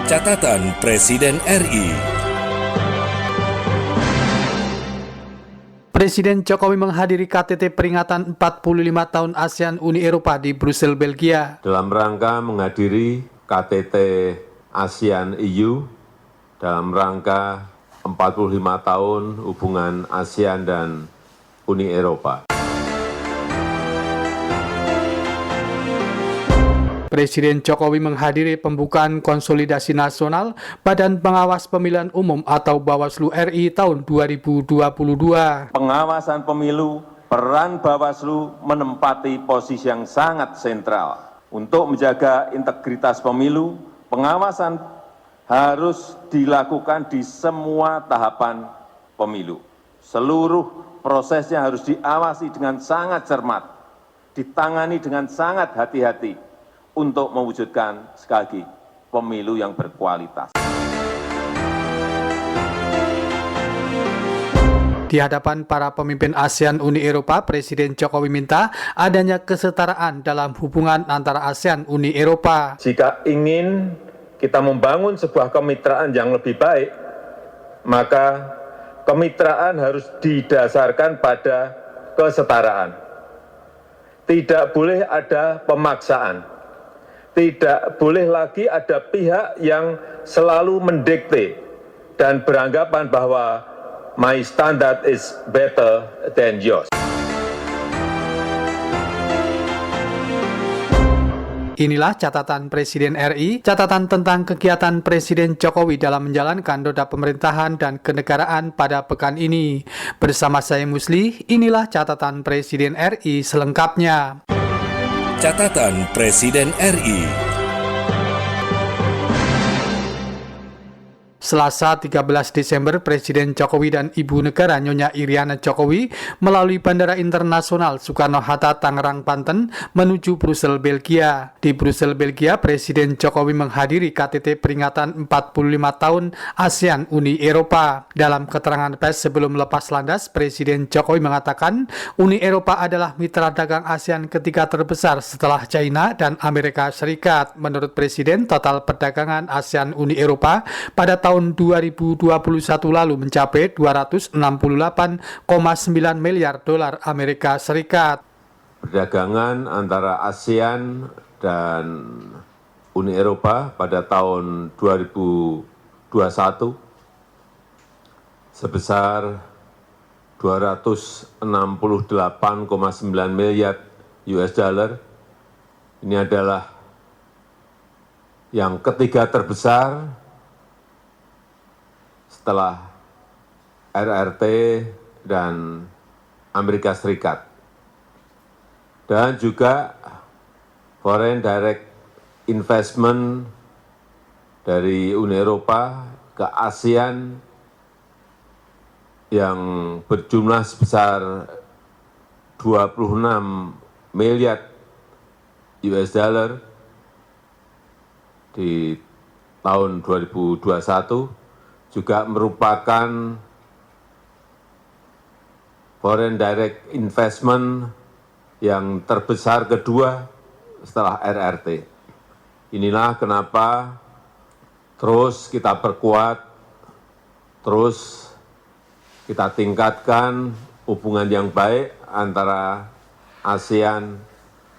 Catatan Presiden RI. Presiden Jokowi menghadiri KTT peringatan 45 tahun ASEAN Uni Eropa di Brussel, Belgia. Dalam rangka menghadiri KTT ASEAN EU dalam rangka 45 tahun hubungan ASEAN dan Uni Eropa. Presiden Jokowi menghadiri pembukaan konsolidasi nasional Badan Pengawas Pemilihan Umum atau Bawaslu RI tahun 2022. Pengawasan pemilu, peran Bawaslu menempati posisi yang sangat sentral. Untuk menjaga integritas pemilu, pengawasan harus dilakukan di semua tahapan pemilu. Seluruh prosesnya harus diawasi dengan sangat cermat, ditangani dengan sangat hati-hati, untuk mewujudkan, sekali lagi, pemilu yang berkualitas. Di hadapan para pemimpin ASEAN Uni Eropa, Presiden Jokowi minta adanya kesetaraan dalam hubungan antara ASEAN Uni Eropa. Jika ingin kita membangun sebuah kemitraan yang lebih baik, maka kemitraan harus didasarkan pada kesetaraan. Tidak boleh ada pemaksaan. Tidak boleh lagi ada pihak yang selalu mendikte dan beranggapan bahwa my standard is better than yours. Inilah catatan Presiden RI, catatan tentang kegiatan Presiden Jokowi dalam menjalankan roda pemerintahan dan kenegaraan pada pekan ini. Bersama saya Musli, inilah catatan Presiden RI selengkapnya. Catatan Presiden RI. Selasa 13 Desember, Presiden Jokowi dan Ibu Negara Nyonya Iriana Jokowi melalui Bandara Internasional Soekarno-Hatta, Tangerang, Banten menuju Brussel, Belgia. Di Brussel, Belgia, Presiden Jokowi menghadiri KTT peringatan 45 tahun ASEAN Uni Eropa. Dalam keterangan pers sebelum lepas landas, Presiden Jokowi mengatakan Uni Eropa adalah mitra dagang ASEAN ketiga terbesar setelah China dan Amerika Serikat. Menurut Presiden, total perdagangan ASEAN Uni Eropa pada tahun 2021 lalu mencapai 268,9 miliar dolar Amerika Serikat. Perdagangan antara ASEAN dan Uni Eropa pada tahun 2021 sebesar 268,9 miliar US dollar. Ini adalah yang ketiga terbesar setelah RRT dan Amerika Serikat. Dan juga foreign direct investment dari Uni Eropa ke ASEAN yang berjumlah sebesar 26 miliar US dollar di tahun 2021 juga merupakan foreign direct investment yang terbesar kedua setelah RRT. Inilah kenapa terus kita perkuat, terus kita tingkatkan hubungan yang baik antara ASEAN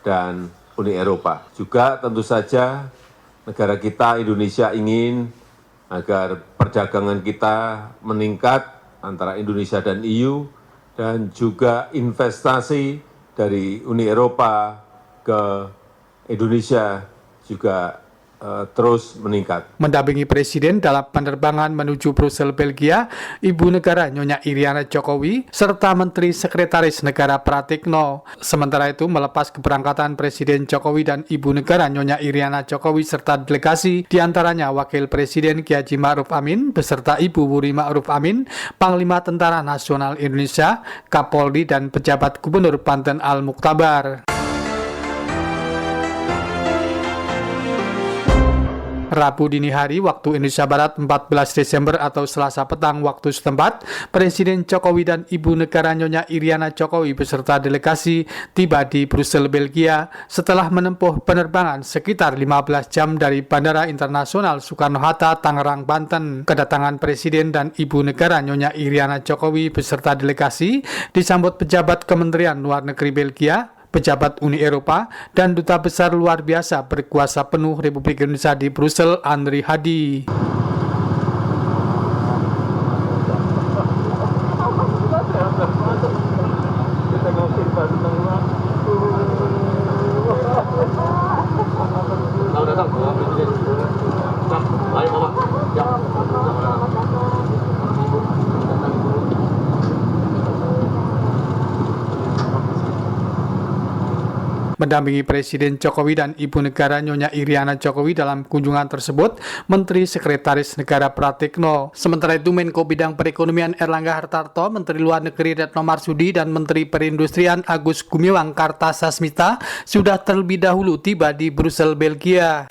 dan Uni Eropa. Juga tentu saja negara kita Indonesia ingin agar perdagangan kita meningkat antara Indonesia dan EU dan juga investasi dari Uni Eropa ke Indonesia juga terus meningkat. Mendampingi Presiden dalam penerbangan menuju Brussel, Belgia, Ibu Negara Nyonya Iriana Jokowi, serta Menteri Sekretaris Negara Pratikno. Sementara itu, melepas keberangkatan Presiden Jokowi dan Ibu Negara Nyonya Iriana Jokowi serta delegasi, diantaranya Wakil Presiden Kiai Haji Ma'ruf Amin, beserta Ibu Wuri Ma'ruf Amin, Panglima Tentara Nasional Indonesia, Kapolri, dan pejabat Gubernur Banten Al-Muktabar. Rabu dini hari waktu Indonesia Barat 14 Desember atau Selasa petang waktu setempat, Presiden Jokowi dan Ibu Negara Nyonya Iriana Jokowi beserta delegasi tiba di Brussel, Belgia setelah menempuh penerbangan sekitar 15 jam dari Bandara Internasional Soekarno-Hatta, Tangerang, Banten. Kedatangan Presiden dan Ibu Negara Nyonya Iriana Jokowi beserta delegasi disambut pejabat Kementerian Luar Negeri Belgia, pejabat Uni Eropa, dan Duta Besar Luar Biasa Berkuasa Penuh Republik Indonesia di Brussel, Andri Hadi. Mendampingi Presiden Jokowi dan Ibu Negara Nyonya Iriana Jokowi dalam kunjungan tersebut, Menteri Sekretaris Negara Pratikno. Sementara itu, Menko Bidang Perekonomian Erlangga Hartarto, Menteri Luar Negeri Retno Marsudi, dan Menteri Perindustrian Agus Gumiwang Kartasasmita sudah terlebih dahulu tiba di Brussel, Belgia.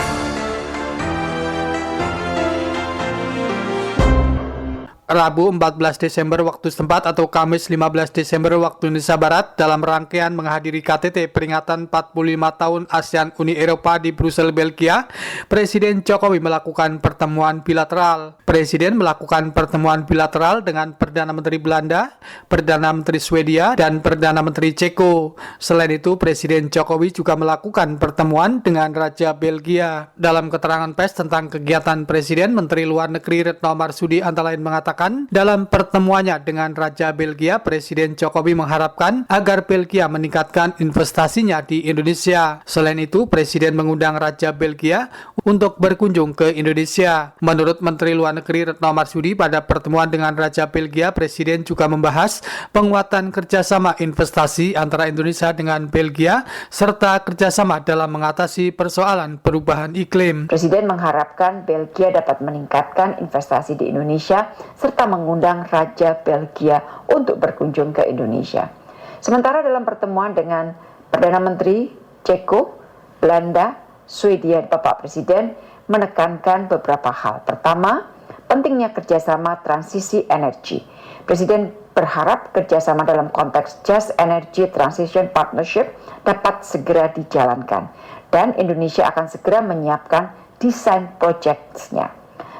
Rabu 14 Desember waktu setempat atau Kamis 15 Desember waktu Indonesia Barat dalam rangkaian menghadiri KTT peringatan 45 tahun ASEAN Uni Eropa di Brussel, Belgia, Presiden Jokowi melakukan pertemuan bilateral. Presiden melakukan pertemuan bilateral dengan Perdana Menteri Belanda, Perdana Menteri Swedia, dan Perdana Menteri Ceko. Selain itu, Presiden Jokowi juga melakukan pertemuan dengan Raja Belgia. Dalam keterangan pers tentang kegiatan Presiden, Menteri Luar Negeri Retno Marsudi antara lain mengatakan, dalam pertemuannya dengan Raja Belgia, Presiden Jokowi mengharapkan agar Belgia meningkatkan investasinya di Indonesia. Selain itu, Presiden mengundang Raja Belgia untuk berkunjung ke Indonesia. Menurut Menteri Luar Negeri Retno Marsudi, pada pertemuan dengan Raja Belgia, Presiden juga membahas penguatan kerjasama investasi antara Indonesia dengan Belgia, serta kerjasama dalam mengatasi persoalan perubahan iklim. Presiden mengharapkan Belgia dapat meningkatkan investasi di Indonesia, serta mengundang Raja Belgia untuk berkunjung ke Indonesia. Sementara dalam pertemuan dengan Perdana Menteri Ceko, Belanda, Swedia, Bapak Presiden menekankan beberapa hal. Pertama, pentingnya kerjasama transisi energi. Presiden berharap kerjasama dalam konteks Just Energy Transition Partnership dapat segera dijalankan, dan Indonesia akan segera menyiapkan desain project-nya.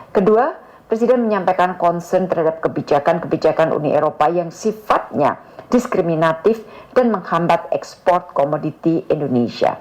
Kedua, Presiden menyampaikan concern terhadap kebijakan-kebijakan Uni Eropa yang sifatnya diskriminatif dan menghambat ekspor komoditi Indonesia.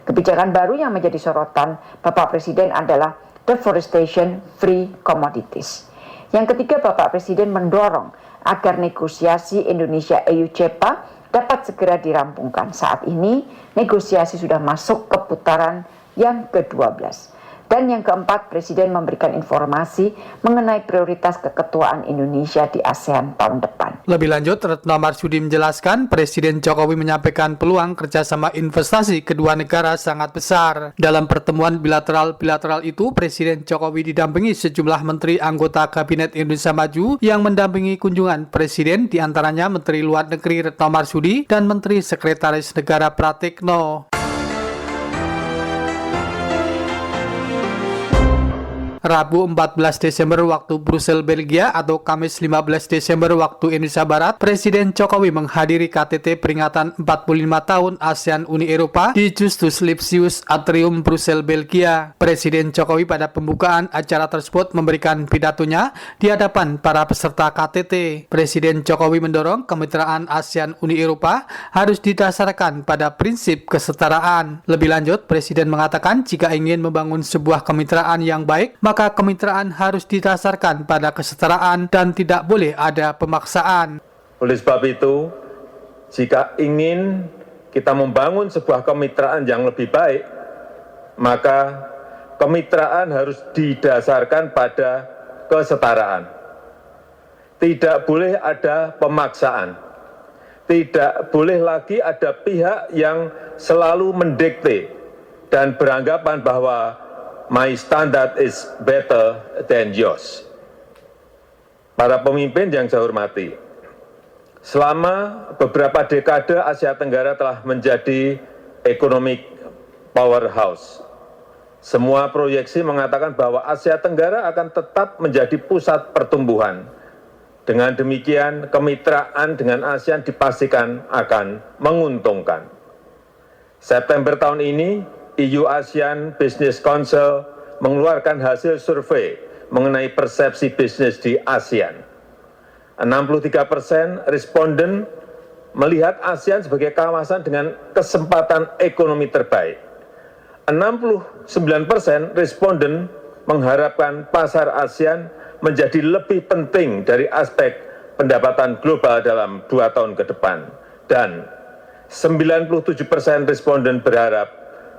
Kebijakan baru yang menjadi sorotan Bapak Presiden adalah Deforestation Free Commodities. Yang ketiga, Bapak Presiden mendorong agar negosiasi Indonesia-EU CEPA dapat segera dirampungkan. Saat ini, negosiasi sudah masuk ke putaran yang ke-12. Dan yang keempat, Presiden memberikan informasi mengenai prioritas keketuaan Indonesia di ASEAN tahun depan. Lebih lanjut, Retno Marsudi menjelaskan Presiden Jokowi menyampaikan peluang kerjasama investasi kedua negara sangat besar. Dalam pertemuan bilateral itu, Presiden Jokowi didampingi sejumlah menteri anggota Kabinet Indonesia Maju yang mendampingi kunjungan Presiden, diantaranya Menteri Luar Negeri Retno Marsudi dan Menteri Sekretaris Negara Pratikno. Rabu 14 Desember waktu Brussel, Belgia atau Kamis 15 Desember waktu Indonesia Barat, Presiden Jokowi menghadiri KTT peringatan 45 tahun ASEAN Uni Eropa di Justus Lipsius Atrium, Brussel, Belgia. Presiden Jokowi pada pembukaan acara tersebut memberikan pidatonya di hadapan para peserta KTT. Presiden Jokowi mendorong kemitraan ASEAN Uni Eropa harus didasarkan pada prinsip kesetaraan. Lebih lanjut, Presiden mengatakan jika ingin membangun sebuah kemitraan yang baik, maka kemitraan harus didasarkan pada kesetaraan dan tidak boleh ada pemaksaan. Oleh sebab itu, jika ingin kita membangun sebuah kemitraan yang lebih baik, maka kemitraan harus didasarkan pada kesetaraan. Tidak boleh ada pemaksaan. Tidak boleh lagi ada pihak yang selalu mendikte dan beranggapan bahwa my standard is better than yours. Para pemimpin yang saya hormati, selama beberapa dekade Asia Tenggara telah menjadi economic powerhouse. Semua proyeksi mengatakan bahwa Asia Tenggara akan tetap menjadi pusat pertumbuhan. Dengan demikian, kemitraan dengan ASEAN dipastikan akan menguntungkan. September tahun ini, EU ASEAN Business Council mengeluarkan hasil survei mengenai persepsi bisnis di ASEAN. 63% responden melihat ASEAN sebagai kawasan dengan kesempatan ekonomi terbaik. 69% responden mengharapkan pasar ASEAN menjadi lebih penting dari aspek pendapatan global dalam 2 tahun ke depan. Dan 97% responden berharap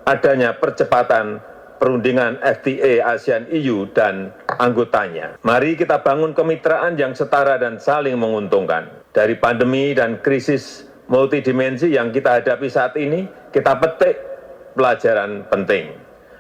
adanya percepatan perundingan FTA ASEAN-EU dan anggotanya. Mari kita bangun kemitraan yang setara dan saling menguntungkan. Dari pandemi dan krisis multidimensi yang kita hadapi saat ini, kita petik pelajaran penting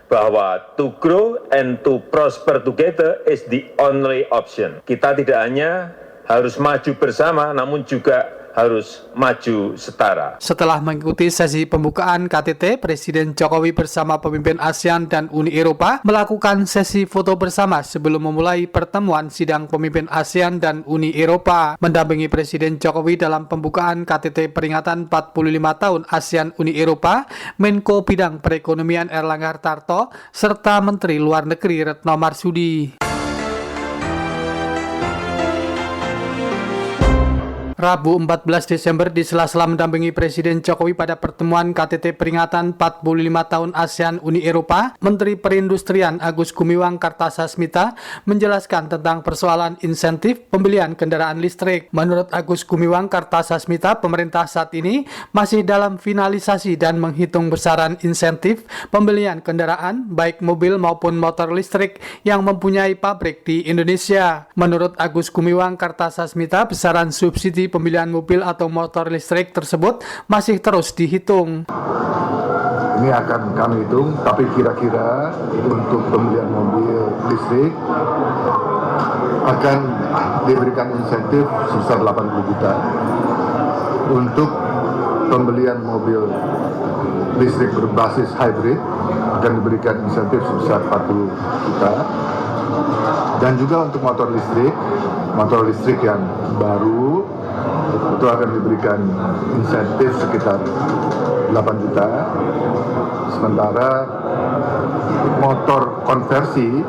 bahwa to grow and to prosper together is the only option. Kita tidak hanya harus maju bersama, namun juga harus maju setara. Setelah mengikuti sesi pembukaan KTT, Presiden Jokowi bersama pemimpin ASEAN dan Uni Eropa melakukan sesi foto bersama sebelum memulai pertemuan sidang pemimpin ASEAN dan Uni Eropa. Mendampingi Presiden Jokowi dalam pembukaan KTT peringatan 45 tahun ASEAN Uni Eropa, Menko Bidang Perekonomian Erlangga Hartarto, serta Menteri Luar Negeri Retno Marsudi. Rabu 14 Desember di sela-sela mendampingi Presiden Jokowi pada pertemuan KTT peringatan 45 tahun ASEAN Uni Eropa, Menteri Perindustrian Agus Gumiwang Kartasasmita menjelaskan tentang persoalan insentif pembelian kendaraan listrik. Menurut Agus Gumiwang Kartasasmita, pemerintah saat ini masih dalam finalisasi dan menghitung besaran insentif pembelian kendaraan baik mobil maupun motor listrik yang mempunyai pabrik di Indonesia. Menurut Agus Gumiwang Kartasasmita, besaran subsidi pembelian mobil atau motor listrik tersebut masih terus dihitung. Ini akan kami hitung, tapi kira-kira untuk pembelian mobil listrik akan diberikan insentif sebesar 80 juta. Untuk pembelian mobil listrik berbasis hybrid akan diberikan insentif sebesar 40 juta. Dan juga untuk motor listrik yang baru itu akan diberikan insentif sekitar 8 juta. Sementara motor konversi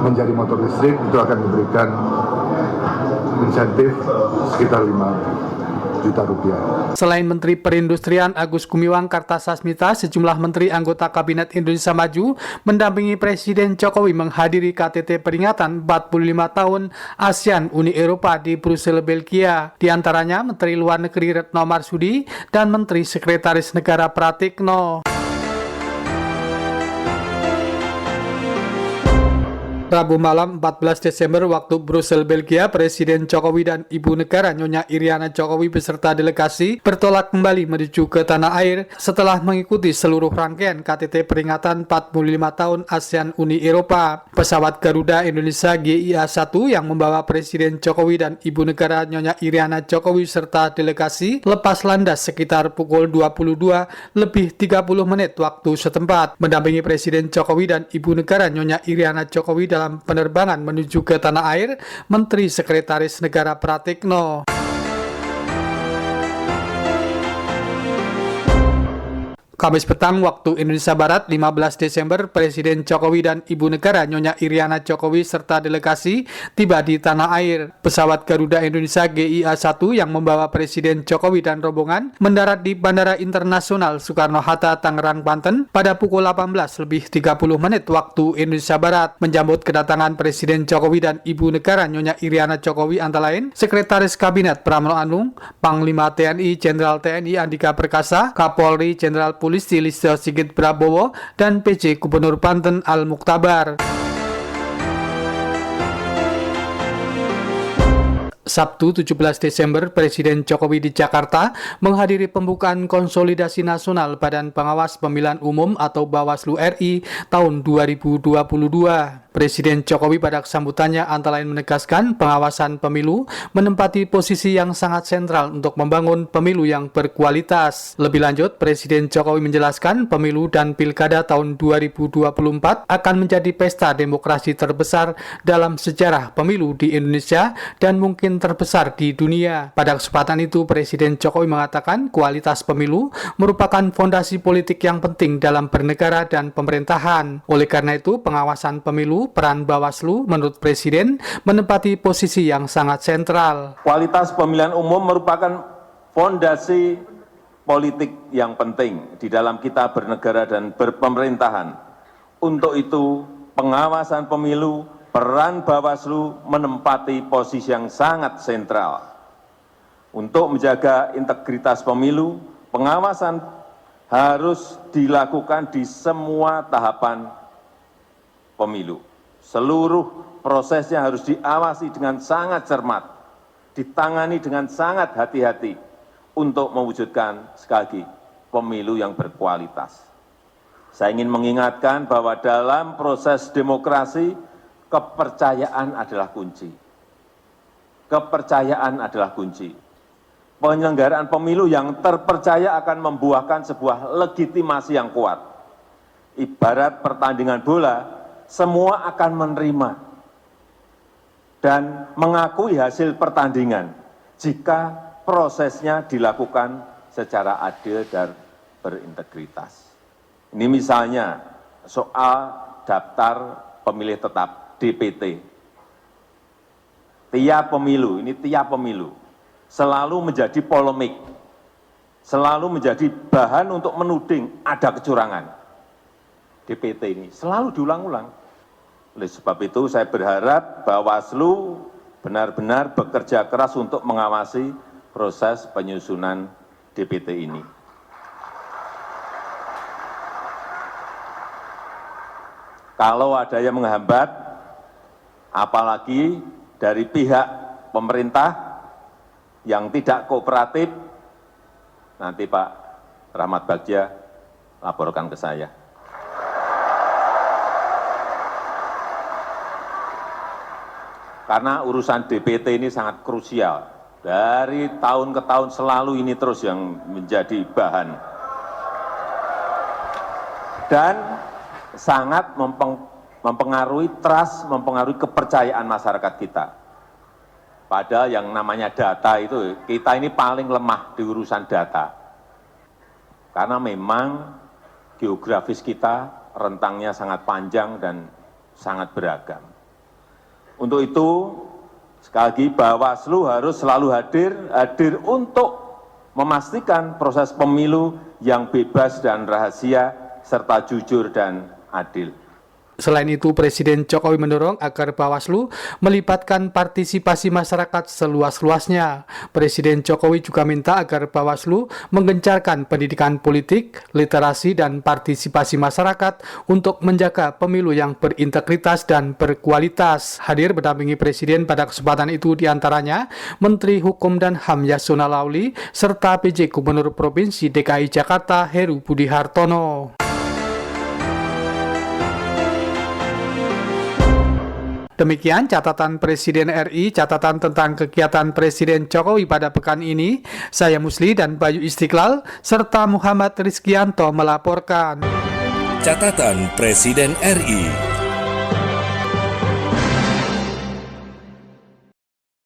menjadi motor listrik itu akan diberikan insentif sekitar 5 juta rupiah. Selain Menteri Perindustrian Agus Gumiwang Kartasasmita, sejumlah menteri anggota Kabinet Indonesia Maju mendampingi Presiden Jokowi menghadiri KTT peringatan 45 tahun ASEAN Uni Eropa di Brussel, Belgia. Di antaranya Menteri Luar Negeri Retno Marsudi dan Menteri Sekretaris Negara Pratikno. Rabu malam 14 Desember waktu Brussel, Belgia, Presiden Jokowi dan Ibu Negara Nyonya Iriana Jokowi beserta delegasi bertolak kembali menuju ke tanah air setelah mengikuti seluruh rangkaian KTT peringatan 45 tahun ASEAN Uni Eropa. Pesawat Garuda Indonesia GIA-1 yang membawa Presiden Jokowi dan Ibu Negara Nyonya Iriana Jokowi serta delegasi lepas landas sekitar pukul 22:30 waktu setempat. Mendampingi Presiden Jokowi dan Ibu Negara Nyonya Iriana Jokowi dalam penerbangan menuju ke tanah air, Menteri Sekretaris Negara Pratikno. Kamis petang waktu Indonesia Barat 15 Desember, Presiden Jokowi dan Ibu Negara Nyonya Iriana Jokowi serta delegasi tiba di tanah air. Pesawat Garuda Indonesia GIA-1 yang membawa Presiden Jokowi dan rombongan mendarat di Bandara Internasional Soekarno-Hatta, Tangerang, Banten pada pukul 18:30 waktu Indonesia Barat. Menjambut kedatangan Presiden Jokowi dan Ibu Negara Nyonya Iriana Jokowi antara lain Sekretaris Kabinet Pramono Anung, Panglima TNI Jenderal TNI Andika Perkasa, Kapolri Jenderal Polisi Listio Sigit Prabowo, dan PJ Gubernur Banten Al-Muktabar. Sabtu 17 Desember, Presiden Jokowi di Jakarta menghadiri pembukaan konsolidasi nasional Badan Pengawas Pemilihan Umum atau Bawaslu RI tahun 2022. Presiden Jokowi pada sambutannya antara lain menegaskan pengawasan pemilu menempati posisi yang sangat sentral untuk membangun pemilu yang berkualitas. Lebih lanjut, Presiden Jokowi menjelaskan pemilu dan pilkada tahun 2024 akan menjadi pesta demokrasi terbesar dalam sejarah pemilu di Indonesia dan mungkin terbesar di dunia. Pada kesempatan itu, Presiden Jokowi mengatakan kualitas pemilu merupakan fondasi politik yang penting dalam bernegara dan pemerintahan. Oleh karena itu, pengawasan pemilu, peran Bawaslu menurut Presiden menempati posisi yang sangat sentral. Kualitas pemilihan umum merupakan fondasi politik yang penting di dalam kita bernegara dan berpemerintahan. Untuk itu, pengawasan pemilu, peran Bawaslu menempati posisi yang sangat sentral. Untuk menjaga integritas pemilu, pengawasan harus dilakukan di semua tahapan pemilu. Seluruh prosesnya harus diawasi dengan sangat cermat, ditangani dengan sangat hati-hati untuk mewujudkan, sekali lagi, pemilu yang berkualitas. Saya ingin mengingatkan bahwa dalam proses demokrasi, kepercayaan adalah kunci. Kepercayaan adalah kunci. Penyelenggaraan pemilu yang terpercaya akan membuahkan sebuah legitimasi yang kuat. Ibarat pertandingan bola, semua akan menerima dan mengakui hasil pertandingan jika prosesnya dilakukan secara adil dan berintegritas. Ini misalnya soal daftar pemilih tetap DPT. Tiap pemilu selalu menjadi polemik, selalu menjadi bahan untuk menuding ada kecurangan. DPT ini selalu diulang-ulang. Oleh sebab itu saya berharap Bawaslu benar-benar bekerja keras untuk mengawasi proses penyusunan DPT ini. Kalau ada yang menghambat, apalagi dari pihak pemerintah yang tidak kooperatif, nanti Pak Rahmat Bagja laporkan ke saya. Karena urusan DPT ini sangat krusial. Dari tahun ke tahun selalu ini terus yang menjadi bahan. Dan sangat mempengaruhi trust, mempengaruhi kepercayaan masyarakat kita. Padahal yang namanya data itu, kita ini paling lemah di urusan data. Karena memang geografis kita rentangnya sangat panjang dan sangat beragam. Untuk itu, sekali lagi Bawaslu harus selalu hadir untuk memastikan proses pemilu yang bebas dan rahasia, serta jujur dan adil. Selain itu, Presiden Jokowi mendorong agar Bawaslu melibatkan partisipasi masyarakat seluas-luasnya. Presiden Jokowi juga minta agar Bawaslu menggencarkan pendidikan politik, literasi, dan partisipasi masyarakat untuk menjaga pemilu yang berintegritas dan berkualitas. Hadir mendampingi Presiden pada kesempatan itu diantaranya Menteri Hukum dan HAM Yasona Lauli, serta PJ Gubernur Provinsi DKI Jakarta Heru Budi Hartono. Demikian catatan Presiden RI, catatan tentang kegiatan Presiden Jokowi pada pekan ini. Saya Musli dan Bayu Istiqlal, serta Muhammad Rizkianto melaporkan. Catatan Presiden RI.